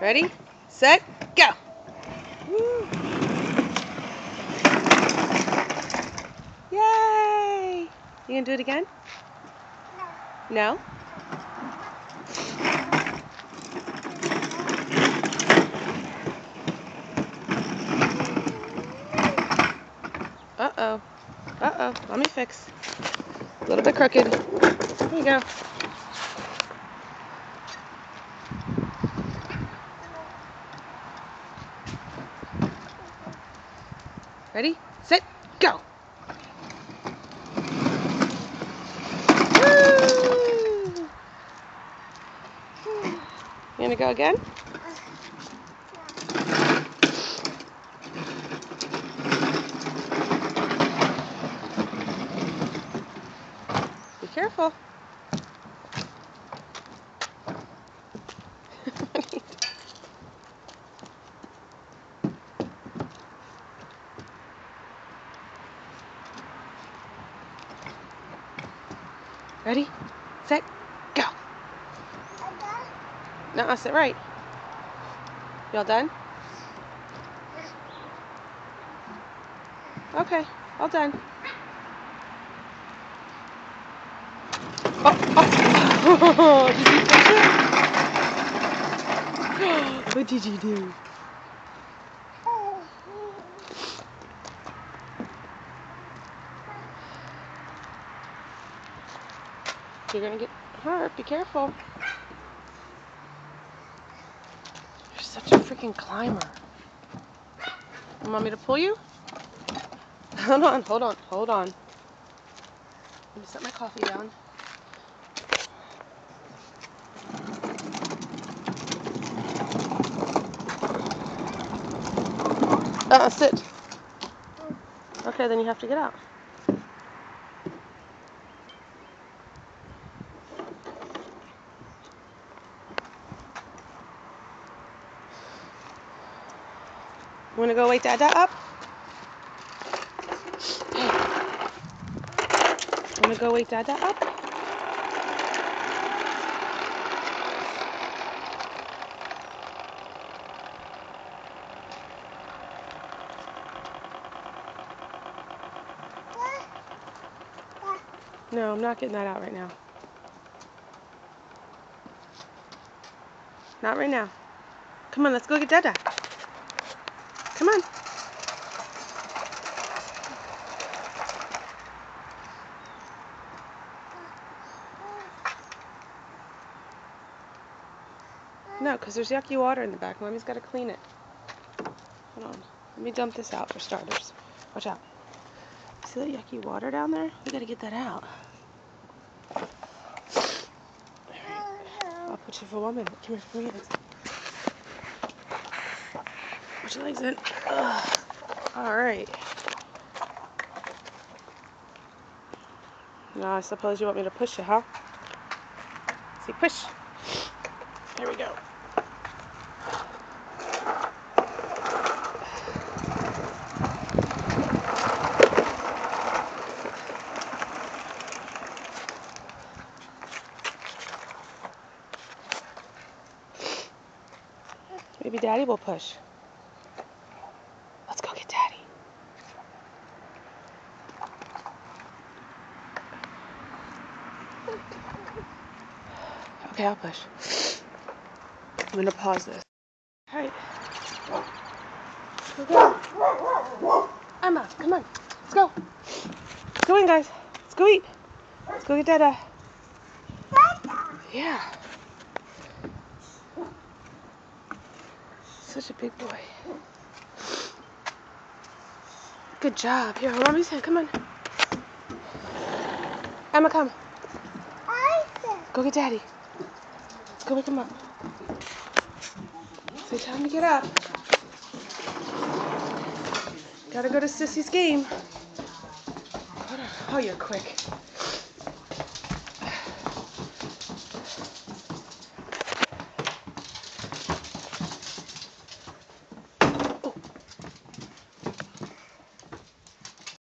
Ready, set, go. Woo. Yay! You gonna do it again? No. No? Uh-oh. Uh-oh. Let me fix. A little bit crooked. Here you go. Ready, set, go. Woo! You gonna go again? Be careful. Ready, set, go. No, sit right. You all done? Okay, all done. Oh, did you touch it? What did you do? You're gonna get hurt. Be careful. You're such a freaking climber. You want me to pull you? Hold on, hold on, hold on. Let me set my coffee down. Sit. Okay, then you have to get out. You wanna go wake Dada up? Hey. Wanna go wake Dada up? No, I'm not getting that out right now. Not right now. Come on, let's go get Dada. Come on. No, because there's yucky water in the back. Mommy's got to clean it. Hold on. Let me dump this out for starters. Watch out. See that yucky water down there? We got to get that out. I'll put you for 1 minute. Come here for 3 minutes. Put your legs in. Ugh. All right. Now I suppose you want me to push you, huh? See, push. There we go. Maybe Daddy will push. Let's go get Daddy. Okay, I'll push. I'm going to pause this. All right. Go. Emma, come on. Let's go. Let's go in, guys. Let's go eat. Let's go get Dada. Yeah. Such a big boy. Good job. Here, hold on, Mommy's hand. Come on. Emma, come. Go get Daddy. Let's go wake him up. Say time to get up. Gotta go to Sissy's game. Oh, you're quick.